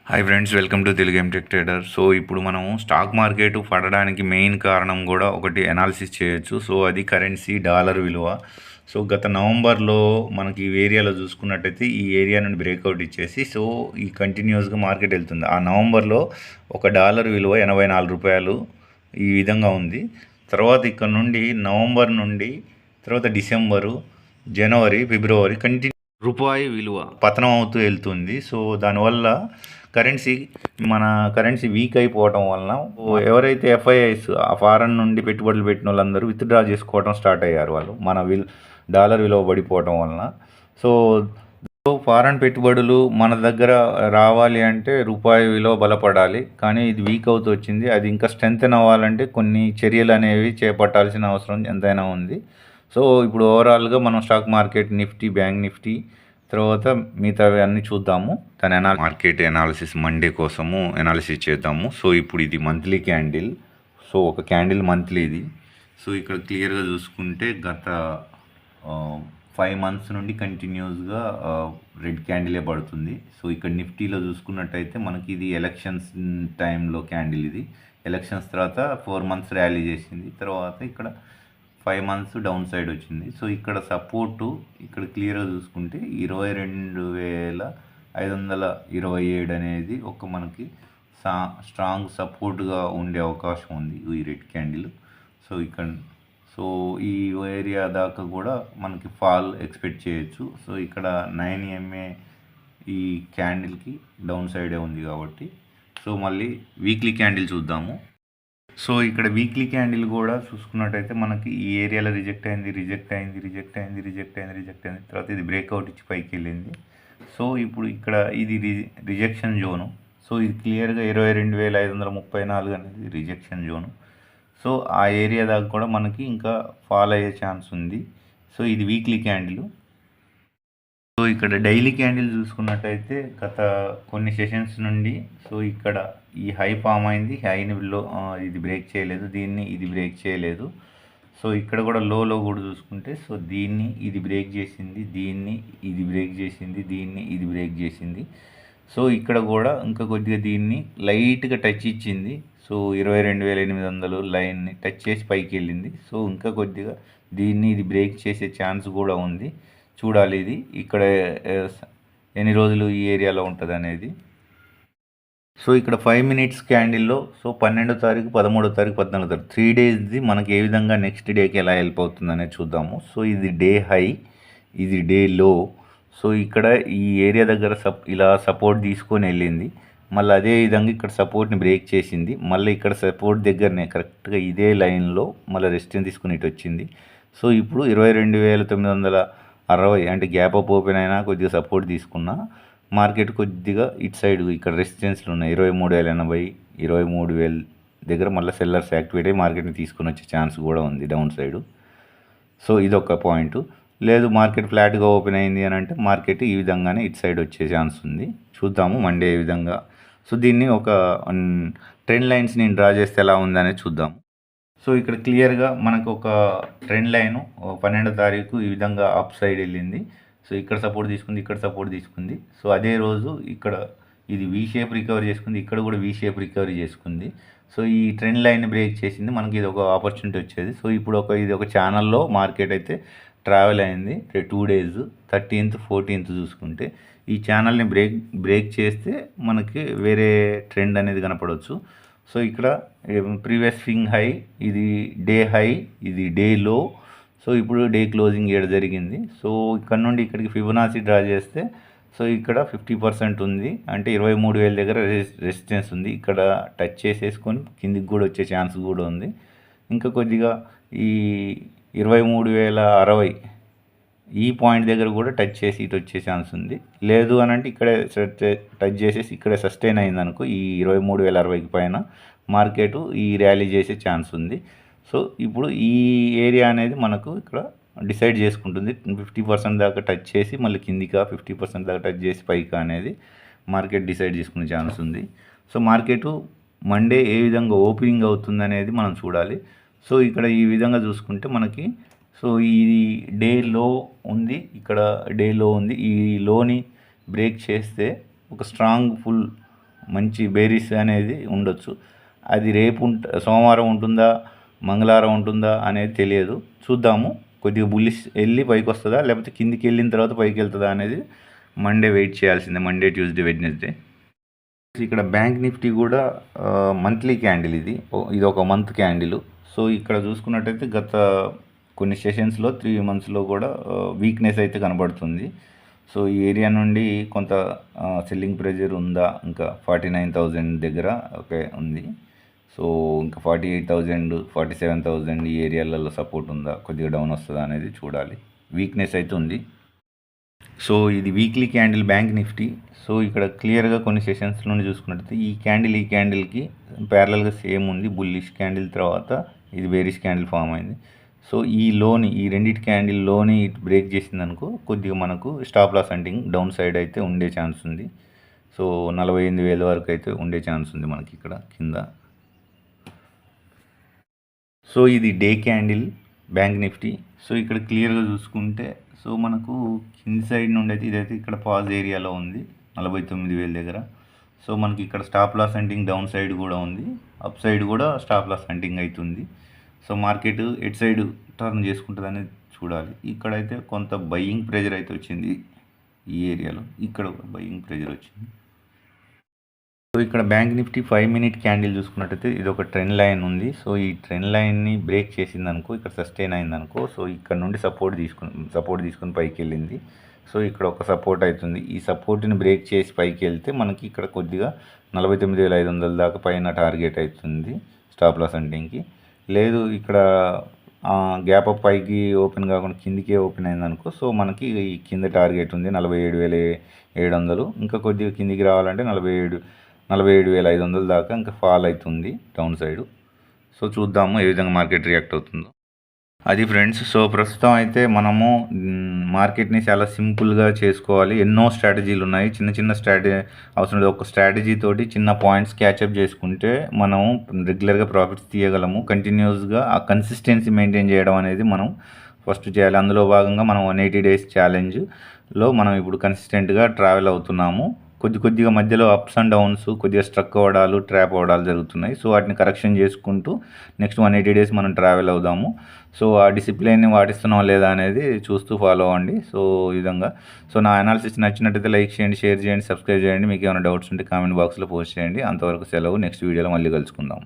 Hi friends, welcome to Telugu MTech trader. So ఇప్పుడు మనం stock market పడడానికి మెయిన్ కారణం కూడా ఒకటి అనాలిసిస్ చేయొచ్చు. సో అది కరెన్సీ డాలర్ విలువ. సో గత నవంబర్లో మనకి ఈ ఏరియాలో చూసుకున్నట్టయితే ఈ ఏరియా నుండి బ్రేక్అవుట్ ఇచ్చేసి సో ఈ కంటిన్యూస్గా మార్కెట్ వెళ్తుంది. ఆ నవంబర్లో ఒక డాలర్ విలువ 84 రూపాయలు ఈ విధంగా ఉంది. తర్వాత ఇక్కడ నుండి నవంబర్ నుండి తర్వాత డిసెంబరు, జనవరి, ఫిబ్రవరి రూపాయి విలువ పతనం అవుతూ వెళ్తుంది. సో దానివల్ల మన కరెన్సీ వీక్ అయిపోవటం వలన ఎవరైతే ఎఫ్ఐఐస్ ఆ ఫారెన్ నుండి పెట్టుబడులు పెట్టిన వాళ్ళందరూ విత్డ్రా చేసుకోవడం స్టార్ట్ అయ్యారు. వాళ్ళు మన డాలర్ విలువ పడిపోవటం వలన. సో ఫారెన్ పెట్టుబడులు మన దగ్గర రావాలి అంటే రూపాయి విలువ బలపడాలి, కానీ ఇది వీక్ అవుతూ వచ్చింది. అది ఇంకా స్ట్రెంగ్తెన్ అవ్వాలంటే కొన్ని చర్యలు అనేవి చేపట్టాల్సిన అవసరం ఎంతైనా ఉంది. సో ఇప్పుడు ఓవరాల్గా మనం stock market, Nifty, bank Nifty, తర్వాత మిగతావి అన్నీ చూద్దాము. మార్కెట్ అనాలిసిస్ మండే కోసము అనాలిసిస్ చేద్దాము. సో ఇప్పుడు ఇది మంత్లీ క్యాండిల్. సో ఒక క్యాండిల్ మంత్లీది. సో ఇక్కడ క్లియర్గా చూసుకుంటే గత 5 మంత్స్ నుండి కంటిన్యూస్గా రెడ్ క్యాండిలే పడుతుంది. సో ఇక్కడ నిఫ్టీలో చూసుకున్నట్టయితే మనకి ఇది ఎలక్షన్స్ టైంలో క్యాండిల్. ఇది ఎలక్షన్స్ తర్వాత 4 మంత్స్ ర్యాలీ చేసింది. తర్వాత ఇక్కడ 5 మంత్స్ డౌన్ సైడ్ వచ్చింది. సో ఇక్కడ సపోర్టు ఇక్కడ క్లియర్గా చూసుకుంటే 22,527 అనేది ఒక మనకి స్ట్రాంగ్ సపోర్ట్గా ఉండే అవకాశం ఉంది ఈ రెడ్ క్యాండిల్. సో ఈ ఏరియా దాకా కూడా మనకి ఫాల్ ఎక్స్పెక్ట్ చేయొచ్చు. సో ఇక్కడ 9 MA ఈ క్యాండిల్కి డౌన్ సైడే ఉంది కాబట్టి. సో మళ్ళీ వీక్లీ క్యాండిల్ చూద్దాము. సో ఇక్కడ వీక్లీ క్యాండిల్ కూడా చూసుకున్నట్టయితే మనకి ఈ ఏరియాలో రిజెక్ట్ అయింది, తర్వాత ఇది బ్రేక్అవుట్ ఇచ్చి పైకి వెళ్ళింది. సో ఇప్పుడు ఇక్కడ ఇది రిజెక్షన్ జోను. సో ఇది క్లియర్గా 22,534 అనేది రిజెక్షన్ జోను. సో ఆ ఏరియా దాకా కూడా మనకి ఇంకా ఫాల్ అయ్యే ఛాన్స్ ఉంది. సో ఇది వీక్లీ క్యాండిల్. సో ఇక్కడ డైలీ క్యాండిల్ చూసుకున్నట్టయితే గత కొన్ని సెషన్స్ నుండి సో ఇక్కడ ఈ హై ఫామ్ అయింది. హైని ఇది బ్రేక్ చేయలేదు, ఇది బ్రేక్ చేయలేదు. సో ఇక్కడ కూడా లోలో కూడా చూసుకుంటే సో ఇది బ్రేక్ చేసింది, ఇది బ్రేక్ చేసింది, ఇది బ్రేక్ చేసింది. సో ఇక్కడ కూడా ఇంకా కొద్దిగా దీన్ని లైట్గా టచ్ ఇచ్చింది. సో 22,800 లైన్ని టచ్ చేసి పైకి వెళ్ళింది. సో ఇంకా కొద్దిగా ఇది బ్రేక్ చేసే ఛాన్స్ కూడా ఉంది. చూడాలి ఇది ఇక్కడ ఎన్ని రోజులు ఈ ఏరియాలో ఉంటుంది అనేది. సో ఇక్కడ 5 మినిట్స్ క్యాండిల్లో సో 12వ తారీఖు, 13వ తారీఖు, 14వ తారీఖు 3 డేస్ది మనకి ఏ విధంగా నెక్స్ట్ డేకి ఎలా హెల్ప్ అవుతుంది అనేది చూద్దాము. సో ఇది డే హై, ఇది డే లో. సో ఇక్కడ ఈ ఏరియా దగ్గర ఇలా సపోర్ట్ తీసుకొని వెళ్ళింది. మళ్ళీ అదే విధంగా ఇక్కడ సపోర్ట్ని బ్రేక్ చేసింది. మళ్ళీ ఇక్కడ సపోర్ట్ దగ్గరనే కరెక్ట్గా ఇదే లైన్లో మళ్ళీ రెసిస్టెన్స్ తీసుకుని ఇటు వచ్చింది. సో ఇప్పుడు 22,960 అంటే గ్యాప్ అప్ ఓపెన్ అయినా కొద్దిగా సపోర్ట్ తీసుకున్నా మార్కెట్ కొద్దిగా ఇటు సైడ్ ఇక్కడ రెసిస్టెన్స్లు ఉన్నాయి. 23,080, 23,000 దగ్గర మళ్ళీ సెల్లర్స్ యాక్టివేట్ అయ్యి మార్కెట్ని తీసుకొని వచ్చే ఛాన్స్ కూడా ఉంది డౌన్ సైడు. సో ఇదొక పాయింట్. లేదు మార్కెట్ ఫ్లాట్గా ఓపెన్ అయింది అని అంటే మార్కెట్ ఈ విధంగానే ఇటు సైడ్ వచ్చే ఛాన్స్ ఉంది. చూద్దాము మండే ఏ విధంగా. సో దీన్ని ఒక ట్రెండ్ లైన్స్ నేను డ్రా చేస్తే ఎలా ఉందనేది చూద్దాము. సో ఇక్కడ క్లియర్గా మనకు ఒక ట్రెండ్ లైను 12వ తారీఖు ఈ విధంగా అప్ సైడ్ వెళ్ళింది. సో ఇక్కడ సపోర్ట్ తీసుకుంది, ఇక్కడ సపోర్ట్ తీసుకుంది. సో అదే రోజు ఇక్కడ ఇది వీ షేప్ రికవరీ చేసుకుంది, ఇక్కడ కూడా వీ షేప్ రికవరీ చేసుకుంది. సో ఈ ట్రెండ్ లైన్ బ్రేక్ చేసింది, మనకి ఇది ఒక ఆపర్చునిటీ వచ్చేది. సో ఇప్పుడు ఇది ఒక ఛానల్లో మార్కెట్ అయితే ట్రావెల్ అయింది 2 డేస్, 13th, 14th చూసుకుంటే ఈ ఛానల్ని బ్రేక్ చేస్తే మనకి వేరే ట్రెండ్ అనేది కనపడవచ్చు. సో ఇక్కడ ప్రీవియస్ స్వింగ్ హై, ఇది డే హై, ఇది డే లో. సో ఇప్పుడు డే క్లోజింగ్ ఏడు జరిగింది. సో ఇక్కడ నుండి ఇక్కడికి ఫిబొనాచి డ్రా చేస్తే సో ఇక్కడ 50% ఉంది, అంటే 23,000 దగ్గర రెసిస్టెన్స్ ఉంది. ఇక్కడ టచ్ చేసేసుకొని కిందికి కూడా వచ్చే ఛాన్స్ కూడా ఉంది. ఇంకా కొద్దిగా ఈ 23,060 ఈ పాయింట్ దగ్గర కూడా టచ్ చేసి ఇటు వచ్చే ఛాన్స్ ఉంది. లేదు అని అంటే ఇక్కడే టచ్ చేసేసి ఇక్కడే సస్టైన్ అయింది అనుకో ఈ 23,060కి పైన మార్కెట్ ఈ ర్యాలీ చేసే ఛాన్స్ ఉంది. సో ఇప్పుడు ఈ ఏరియా అనేది మనకు ఇక్కడ డిసైడ్ చేసుకుంటుంది. 50% దాకా టచ్ చేసి మళ్ళీ కిందికా, 50% దాకా టచ్ చేసి పైకా అనేది మార్కెట్ డిసైడ్ చేసుకునే ఛాన్స్ ఉంది. సో మార్కెట్ మండే ఏ విధంగా ఓపెనింగ్ అవుతుంది అనేది మనం చూడాలి. సో ఇక్కడ ఈ విధంగా చూసుకుంటే మనకి సో ఇది డే లో ఉంది, ఇక్కడ డే లో ఉంది. ఈ లోని బ్రేక్ చేస్తే ఒక స్ట్రాంగ్ ఫుల్ మంచి బేరీస్ అనేది ఉండొచ్చు. అది రేపు సోమవారం ఉంటుందా, మంగళవారం ఉంటుందా అనేది తెలియదు. చూద్దాము. కొద్దిగా బుల్లిష్ వెళ్ళి పైకి వస్తుందా, లేకపోతే కిందికి వెళ్ళిన తర్వాత పైకి వెళ్తుందా అనేది మండే వెయిట్ చేయాల్సిందే. Monday, Tuesday, Wednesday. ఇక్కడ బ్యాంక్ నిఫ్టీ కూడా మంత్లీ క్యాండిల్ ఇది ఒక మంత్ క్యాండిల్. సో ఇక్కడ చూసుకున్నట్టయితే గత కొన్ని సెషన్స్లో 3 మంత్స్లో కూడా వీక్నెస్ అయితే కనబడుతుంది. సో ఈ ఏరియా నుండి కొంత సెల్లింగ్ ప్రెజర్ ఉందా, ఇంకా 49,000 దగ్గర ఓకే ఉంది. సో ఇంకా 48,000, 47,000 ఈ ఏరియాలలో సపోర్ట్ ఉందా, కొద్దిగా డౌన్ వస్తుందా అనేది చూడాలి. వీక్నెస్ అయితే ఉంది. సో ఇది weekly candle bank Nifty. So ఇక్కడ క్లియర్గా కొన్ని సెషన్స్ నుండి చూసుకున్నట్టయితే ఈ క్యాండిల్కి ప్యారలల్గా సేమ్ ఉంది. బుల్లిష్ క్యాండిల్ తర్వాత ఇది బేరిష్ క్యాండిల్ ఫామ్ అయింది. సో ఈ రెండింటి క్యాండిల్లోని బ్రేక్ చేసింది అనుకో, కొద్దిగా మనకు stop loss hunting down side అయితే ఉండే ఛాన్స్ ఉంది. సో 48,000 వరకు అయితే ఉండే ఛాన్స్ ఉంది మనకి ఇక్కడ కింద. సో ఇది day candle bank Nifty. So ఇక్కడ క్లియర్గా చూసుకుంటే సో మనకు కింది సైడ్ నుండి అయితే ఇదైతే ఇక్కడ పాజ్ ఏరియాలో ఉంది 49,000 దగ్గర. సో మనకి ఇక్కడ stop loss hunting down side కూడా ఉంది, అప్ సైడ్ కూడా స్టాప్ లాస్ హంటింగ్ అవుతుంది. సో మార్కెట్ ఎట్ సైడ్ టర్న్ చేసుకుంటుంది అనేది చూడాలి. ఇక్కడైతే కొంత బయింగ్ ప్రెజర్ అయితే వచ్చింది ఈ ఏరియాలో, ఇక్కడ ఒక బయింగ్ ప్రెజర్ వచ్చింది. సో ఇక్కడ బ్యాంక్ నిఫ్టీ 5 మినిట్ క్యాండిల్ చూసుకున్నట్టయితే ఇది ఒక ట్రెండ్ లైన్ ఉంది. సో ఈ ట్రెండ్ లైన్ని బ్రేక్ చేసింది అనుకో, ఇక్కడ సస్టైన్ అయింది అనుకో, సో ఇక్కడ నుండి సపోర్ట్ తీసుకుని పైకి వెళ్ళింది. సో ఇక్కడ ఒక సపోర్ట్ అవుతుంది. ఈ సపోర్ట్ని బ్రేక్ చేసి పైకి వెళ్తే మనకి ఇక్కడ కొద్దిగా 49,500 దాకా పైన టార్గెట్ అవుతుంది స్టాప్ లాస్ హంటింగ్కి. లేదు ఇక్కడ గ్యాప్ అప్ పైకి ఓపెన్ కాకుండా కిందికే ఓపెన్ అయింది అనుకో, సో మనకి ఈ కింద టార్గెట్ ఉంది 47,700. ఇంకా కొద్దిగా కిందికి రావాలంటే 47,500 దాకా ఇంకా ఫాల్ అవుతుంది డౌన్ సైడ్. సో చూద్దాము ఏ విధంగా మార్కెట్ రియాక్ట్ అవుతుందో. అది ఫ్రెండ్స్. సో ప్రస్తుతం అయితే మనము మార్కెట్ని చాలా సింపుల్గా చేసుకోవాలి. ఎన్నో స్ట్రాటజీలు ఉన్నాయి. చిన్న స్ట్రాటజీ అవసరం లేదు. ఒక స్ట్రాటజీ తోటి చిన్న పాయింట్స్ క్యాచప్ చేసుకుంటే మనం రెగ్యులర్గా ప్రాఫిట్స్ తీయగలము. కంటిన్యూస్గా ఆ కన్సిస్టెన్సీ మెయింటైన్ చేయడం అనేది మనం ఫస్ట్ చేయాలి. అందులో భాగంగా మనం 180 డేస్ ఛాలెంజ్లో మనం ఇప్పుడు కన్సిస్టెంట్గా ట్రావెల్ అవుతున్నాము. కొద్దిగా మధ్యలో అప్స్ అండ్ డౌన్స్, కొద్దిగా స్ట్రక్ అవ్వడాలు, ట్రాప్ అవ్వడాలు జరుగుతున్నాయి. సో వాటిని కరెక్షన్ చేసుకుంటూ నెక్స్ట్ 180 డేస్ మనం ట్రావెల్ అవుదాము. సో ఆ డిసిప్లిన్ని పాటిస్తున్నాం లేదా అనేది చూస్తూ ఫాలో అవ్వండి. సో ఈ విధంగా. సో నా అనాలిసిస్ నచ్చినట్టయితే లైక్ చేయండి, షేర్ చేయండి, సబ్స్క్రైబ్ చేయండి. మీకు ఏమైనా డౌట్స్ ఉంటే కామెంట్ బాక్స్లో పోస్ట్ చేయండి. అంతవరకు సెలవు. నెక్స్ట్ వీడియోలో మళ్ళీ కలుసుకుందాం.